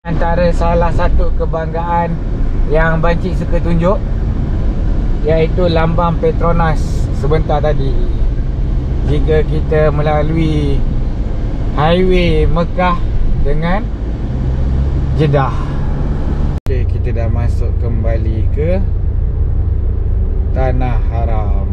Antara salah satu kebanggaan yang Bancik suka tunjuk, iaitu lambang Petronas sebentar tadi. Jika kita melalui highway Mekah dengan Jeddah. Okay, kita dah masuk kembali ke Tanah Haram.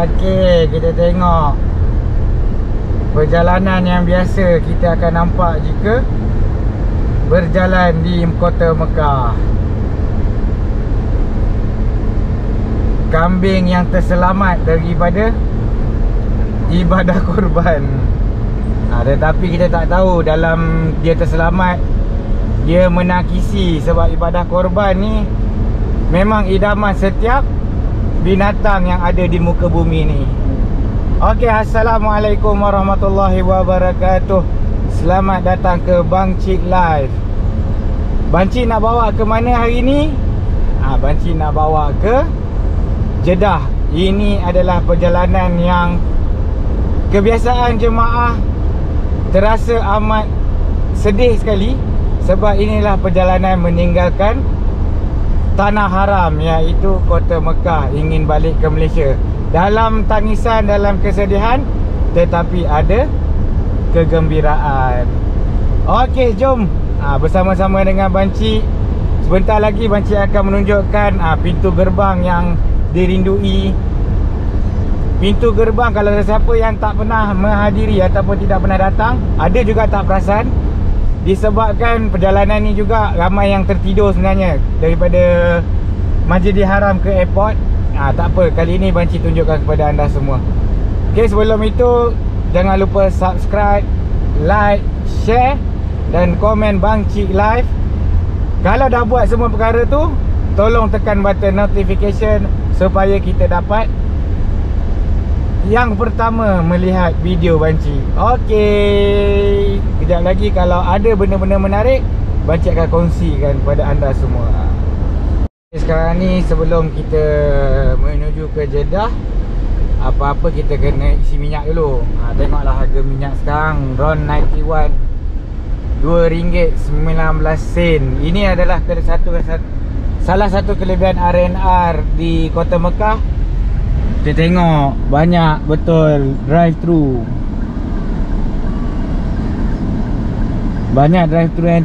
Okey, kita tengok perjalanan yang biasa kita akan nampak jika berjalan di kota Mekah. Kambing yang terselamat daripada ibadah korban. Tetapi kita tak tahu dalam dia terselamat, dia menakisi, sebab ibadah korban ni memang idaman setiap binatang yang ada di muka bumi ni. Okey, Assalamualaikum warahmatullahi wabarakatuh. Selamat datang ke Bancik Live. Bancik nak bawa ke mana hari ni? Bancik nak bawa ke Jeddah. Ini adalah perjalanan yang kebiasaan jemaah terasa amat sedih sekali, sebab inilah perjalanan meninggalkan Tanah Haram, iaitu kota Mekah, ingin balik ke Malaysia. Dalam tangisan, dalam kesedihan, tetapi ada kegembiraan. Okey, jom bersama-sama dengan Bancik. Sebentar lagi Bancik akan menunjukkan pintu gerbang yang dirindui. Pintu gerbang, kalau siapa yang tak pernah menghadiri ataupun tidak pernah datang, ada juga tak perasan, disebabkan perjalanan ni juga ramai yang tertidur sebenarnya daripada Masjidil Haram ke airport. Tak apa, kali ni Bancik tunjukkan kepada anda semua. Okay, sebelum itu jangan lupa subscribe, like, share dan komen Bancik Live. Kalau dah buat semua perkara tu, tolong tekan button notification supaya kita dapat yang pertama melihat video Bancik. Okey, kejap lagi kalau ada benda-benda menarik, Bancik akan kongsikan kepada anda semua. Sekarang ni sebelum kita menuju ke Jeddah, apa-apa kita kena isi minyak dulu. Tengoklah harga minyak sekarang, RON 91, RM2.19. Ini adalah salah satu kelebihan RNR di kota Mekah. Kita tengok banyak betul drive-thru. Banyak drive-thru yang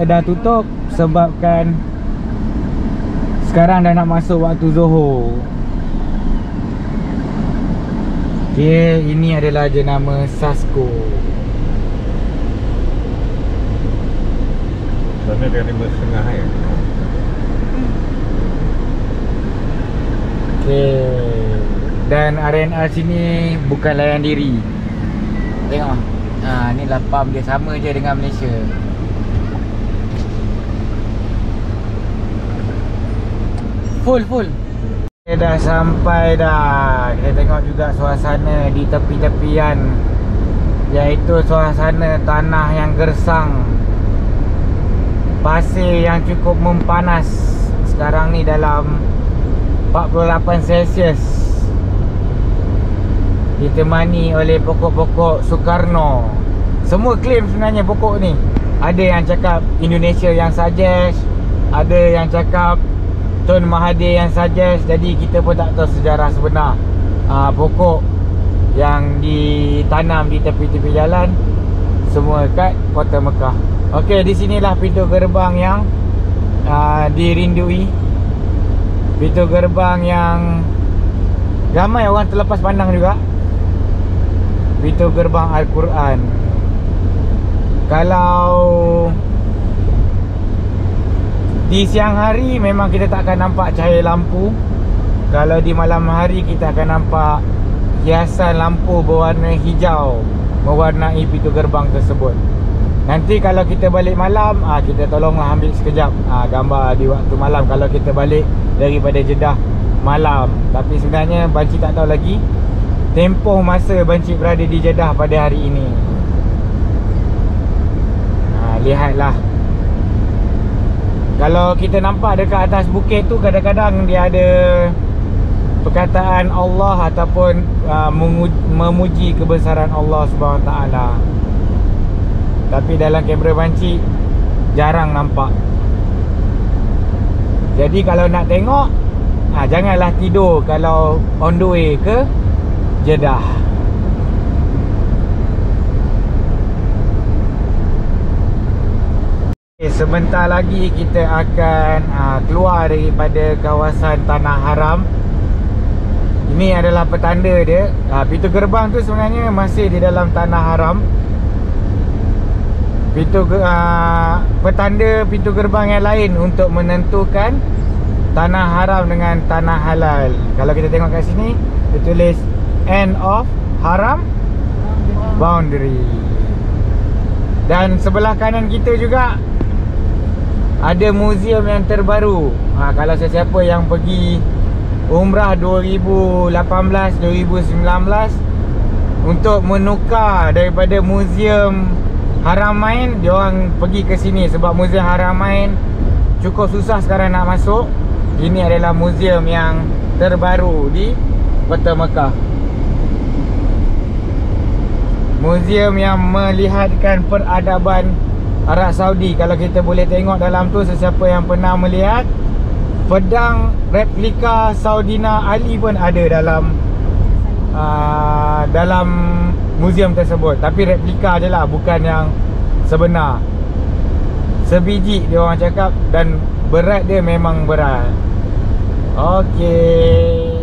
dah tutup sebabkan sekarang dah nak masuk waktu Zuhur. Okay, ini adalah jenama Sasko. Sana dia 5.5 ya. Okay. Dan RNR sini bukan layan diri. Tengok. Ni lah pump dia, sama je dengan Malaysia. Full. Kita dah sampai dah. Kita tengok juga suasana di tepi-tepian, iaitu suasana tanah yang gersang, pasir yang cukup mempanas. Sekarang ni dalam 48 Celsius, ditemani oleh pokok-pokok Soekarno. Semua klaim sebenarnya pokok ni. Ada yang cakap Indonesia yang suggest, ada yang cakap Tun Mahathir yang suggest. Jadi kita pun tak tahu sejarah sebenar pokok yang ditanam di tepi-tepi jalan semua kat kota Mekah. Okey, di sinilah pintu gerbang yang dirindui. Pintu gerbang yang ramai orang terlepas pandang juga. Pintu gerbang Al-Quran. Kalau di siang hari memang kita tak akan nampak cahaya lampu. Kalau di malam hari kita akan nampak hiasan lampu berwarna hijau mewarnai pintu gerbang tersebut. Nanti kalau kita balik malam, kita tolonglah ambil sekejap gambar di waktu malam kalau kita balik daripada Jeddah malam. Tapi sebenarnya banci tak tahu lagi tempoh masa banci berada di Jeddah pada hari ini. Lihatlah, kalau kita nampak dekat atas bukit tu, kadang-kadang dia ada perkataan Allah ataupun memuji kebesaran Allah SWT. Tapi dalam kamera banci jarang nampak. Jadi kalau nak tengok, janganlah tidur kalau on the way ke Jeddah. Sebentar lagi kita akan keluar daripada kawasan Tanah Haram. Ini adalah petanda dia. Pintu gerbang tu sebenarnya masih di dalam Tanah Haram. Petanda pintu gerbang yang lain untuk menentukan Tanah Haram dengan Tanah Halal. Kalau kita tengok kat sini, dia tulis End of Haram Boundary. Dan sebelah kanan kita juga ada muzium yang terbaru. Kalau sesiapa yang pergi Umrah 2018-2019 untuk menukar daripada Muzium Haramain, diorang pergi ke sini sebab Muzium Haramain cukup susah sekarang nak masuk. Ini adalah muzium yang terbaru di Kota Mekah. Muzium yang melihatkan peradaban Arab Saudi. Kalau kita boleh tengok dalam tu, sesiapa yang pernah melihat pedang replika Saudina Ali pun ada dalam muzium tersebut. Tapi replika je lah, bukan yang sebenar. Sebiji dia orang cakap, dan berat dia memang berat. Okey.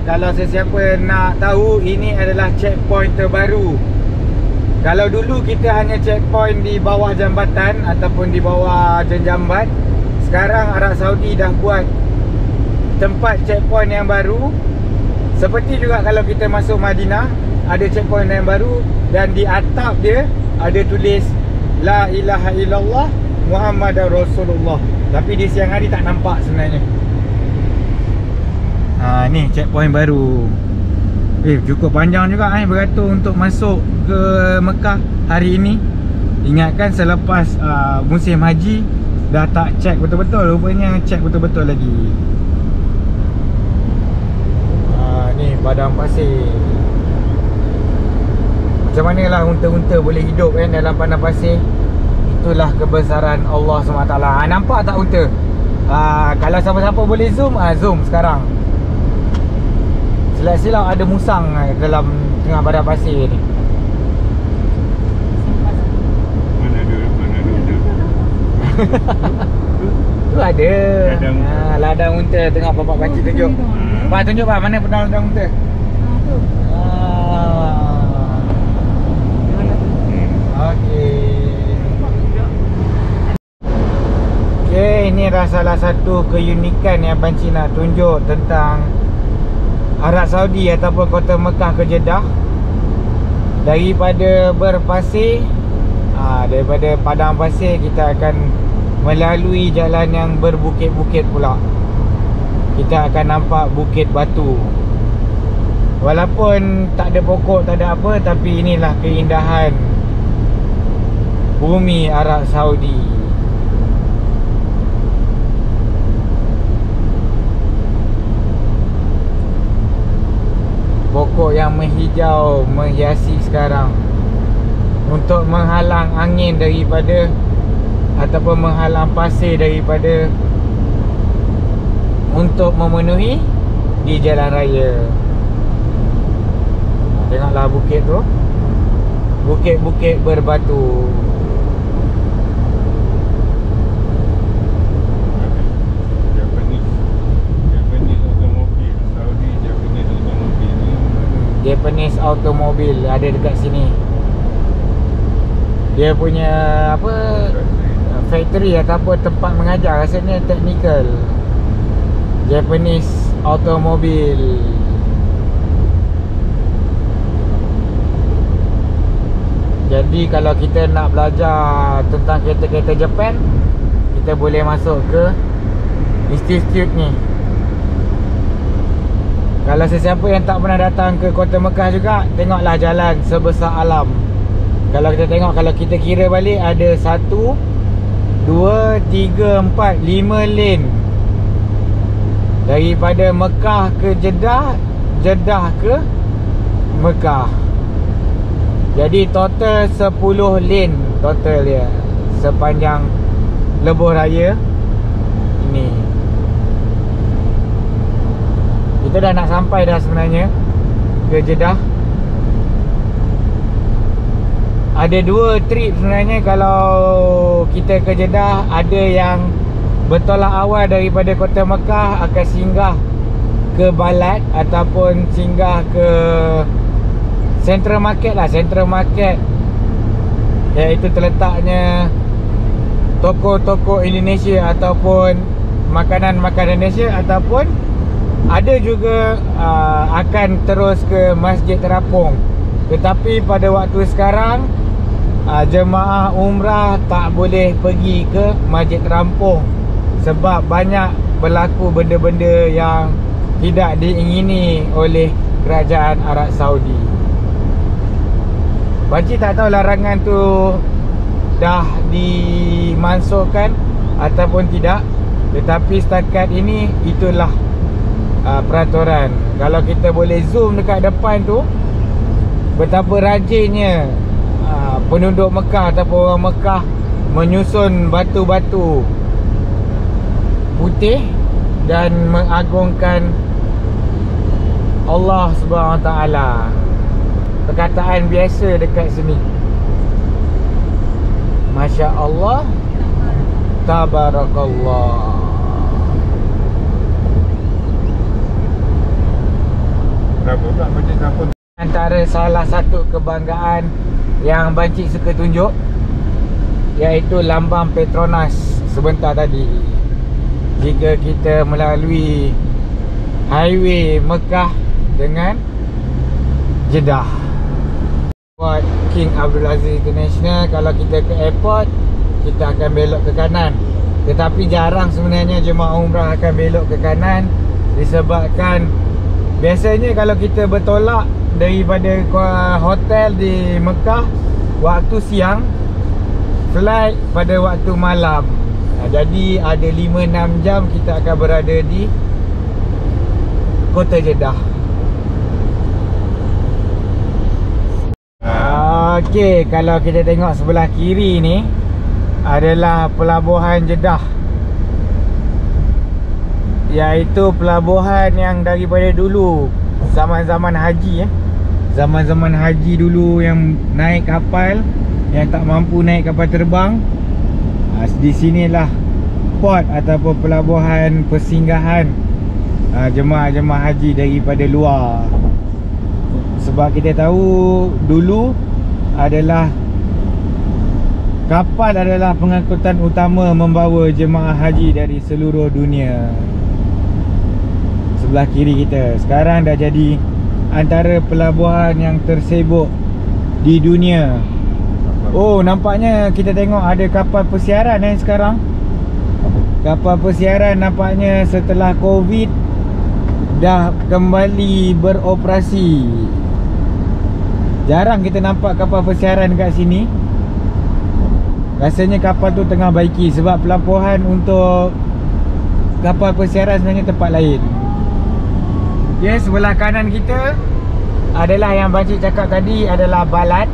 Kalau sesiapa nak tahu, ini adalah checkpoint terbaru. Kalau dulu kita hanya checkpoint di bawah jambatan ataupun di bawah jenjambat, sekarang Arab Saudi dah buat tempat checkpoint yang baru. Seperti juga kalau kita masuk Madinah, ada checkpoint yang baru, dan di atap dia ada tulis La ilaha illallah Muhammadar Rasulullah. Tapi di siang hari tak nampak sebenarnya. Ni checkpoint baru. Cukup panjang juga beratur untuk masuk ke Mekah hari ini. Ingatkan selepas musim haji dah tak check betul-betul. Rupanya check betul-betul lagi. Ni padang pasir. Macam manalah unta-unta boleh hidup dalam padang pasir. Itulah kebesaran Allah SWT. Nampak tak unta? Kalau siapa-siapa boleh zoom, zoom sekarang. Silap-silap ada musang dalam tengah padang pasir ni. Mana ada Tu ada ladang unta tengah bapak banci tunjuk. Pak tunjuk pak, mana pedang ladang unta? Tu. Okey, ini adalah salah satu keunikan yang banci nak tunjuk tentang Arab Saudi ataupun Kota Mekah ke Jeddah. Daripada berpasir, daripada padang pasir, kita akan melalui jalan yang berbukit-bukit pula. Kita akan nampak bukit batu. Walaupun tak ada pokok, tak ada apa, tapi inilah keindahan bumi Arab Saudi. Pokok yang menghijau menghiasi sekarang untuk menghalang angin daripada ataupun menghalang pasir daripada untuk memenuhi di jalan raya. Tengoklah bukit tu. Bukit-bukit berbatu. Japanese Automobile ada dekat sini. Dia punya apa, factory ataupun tempat mengajar, rasanya technical. Japanese Automobile. Jadi kalau kita nak belajar tentang kereta-kereta Japan, kita boleh masuk ke institut ni. Kalau sesiapa yang tak pernah datang ke Kota Mekah juga, tengoklah jalan sebesar alam. Kalau kita tengok, kalau kita kira balik, ada 1, 2, 3, 4, 5 lane. Daripada Mekah ke Jeddah, Jeddah ke Mekah. Jadi total 10 lane total dia sepanjang lebuh raya ini. Kita dah nak sampai dah sebenarnya ke Jeddah. Ada 2 trip sebenarnya kalau kita ke Jeddah. Ada yang bertolak awal daripada Kota Mekah, akan singgah ke Balad ataupun singgah ke Central Market lah. Central Market, iaitu terletaknya toko-toko Indonesia ataupun makanan-makanan Indonesia. Ataupun ada juga akan terus ke Masjid Terapung. Tetapi pada waktu sekarang, jemaah umrah tak boleh pergi ke Masjid Terapung sebab banyak berlaku benda-benda yang tidak diingini oleh Kerajaan Arab Saudi. Pakcik tak tahu larangan tu dah dimansuhkan ataupun tidak. Tetapi setakat ini itulah peraturan. Kalau kita boleh zoom dekat depan tu, betapa rajinnya penduduk Mekah ataupun orang Mekah menyusun batu-batu putih dan mengagungkan Allah Subhanahu Wa Taala. Perkataan biasa dekat sini. Masya Allah, Tabarakallah. Berapa pula Masjid Terapung? Antara salah satu kebanggaan yang Bancik suka tunjuk, iaitu lambang Petronas sebentar tadi. Jika kita melalui highway Mekah dengan Jeddah, buat King Abdul Aziz International, kalau kita ke airport, kita akan belok ke kanan. Tetapi jarang sebenarnya jemaah umrah akan belok ke kanan, disebabkan biasanya kalau kita bertolak daripada hotel di Mekah waktu siang, flight pada waktu malam. Jadi ada 5-6 jam kita akan berada di Kota Jeddah. Okey, kalau kita tengok sebelah kiri ni adalah pelabuhan Jeddah, iaitu pelabuhan yang daripada dulu zaman-zaman haji zaman-zaman haji dulu yang naik kapal, yang tak mampu naik kapal terbang, di sinilah port ataupun pelabuhan persinggahan jemaah-jemaah haji daripada luar. Sebab kita tahu dulu adalah kapal adalah pengangkutan utama membawa jemaah haji dari seluruh dunia. Sebelah kiri kita sekarang dah jadi antara pelabuhan yang tersibuk di dunia. Oh, nampaknya kita tengok ada kapal persiaran sekarang. Kapal persiaran nampaknya setelah Covid dah kembali beroperasi. Jarang kita nampak kapal persiaran kat sini. Rasanya kapal tu tengah baiki, sebab pelabuhan untuk kapal persiaran sebenarnya tempat lain. Ya, sebelah kanan kita adalah yang Bancik cakap tadi, adalah Balad.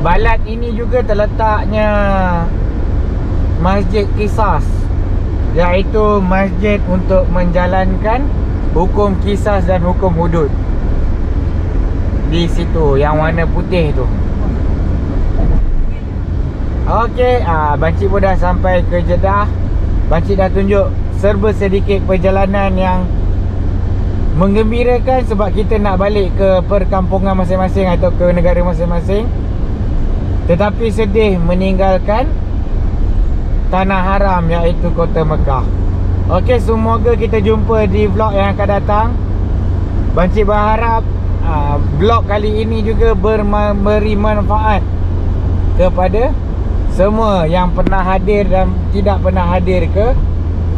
Balad ini juga terletaknya Masjid Qisas, iaitu masjid untuk menjalankan hukum qisas dan hukum hudud. Di situ yang warna putih tu. Okey, Bancik pun dah sampai ke Jeddah. Bancik dah tunjuk serba sedikit perjalanan yang menggembirakan, sebab kita nak balik ke perkampungan masing-masing atau ke negara masing-masing. Tetapi sedih meninggalkan tanah haram, iaitu Kota Mekah. Okey, semoga kita jumpa di vlog yang akan datang. Bancik berharap vlog kali ini juga memberi manfaat kepada semua yang pernah hadir dan tidak pernah hadir ke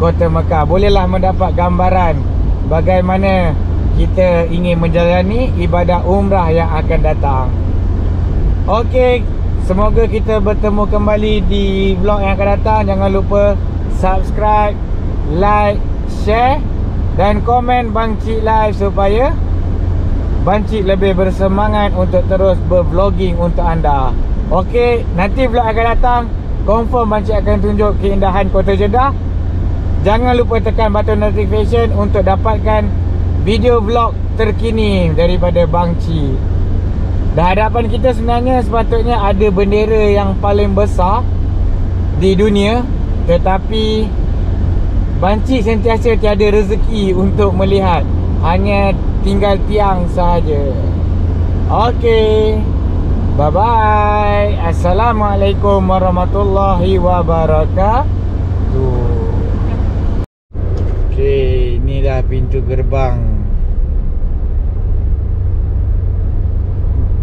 Kota Mekah. Bolehlah mendapat gambaran bagaimana kita ingin menjalani ibadah umrah yang akan datang. Okey, semoga kita bertemu kembali di vlog yang akan datang. Jangan lupa subscribe, like, share dan komen Bang Cik Live supaya Bang Cik lebih bersemangat untuk terus bervlogging untuk anda. Okey, nanti vlog akan datang. Confirm Bang Cik akan tunjuk keindahan Kota Jeddah. Jangan lupa tekan button notification untuk dapatkan video vlog terkini daripada Bang Cik. Dah hadapan kita sebenarnya sepatutnya ada bendera yang paling besar di dunia, tetapi Bang Cik sentiasa tiada rezeki untuk melihat. Hanya tinggal tiang sahaja. Okey, bye-bye. Assalamualaikum warahmatullahi wabarakatuh. Okey, ni dah pintu gerbang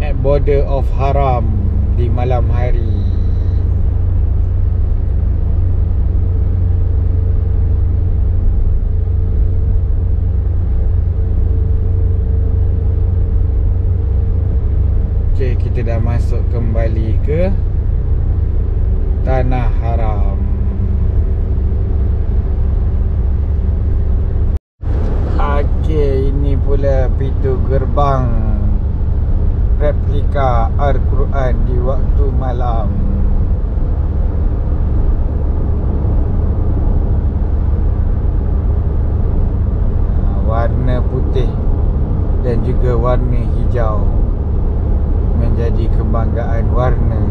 at border of Haram di malam hari. Okey, kita dah masuk kembali ke Tanah Haram. Okey, ini pula pintu gerbang replika Al-Quran di waktu malam. Warna putih dan juga warna hijau menjadi kebanggaan warna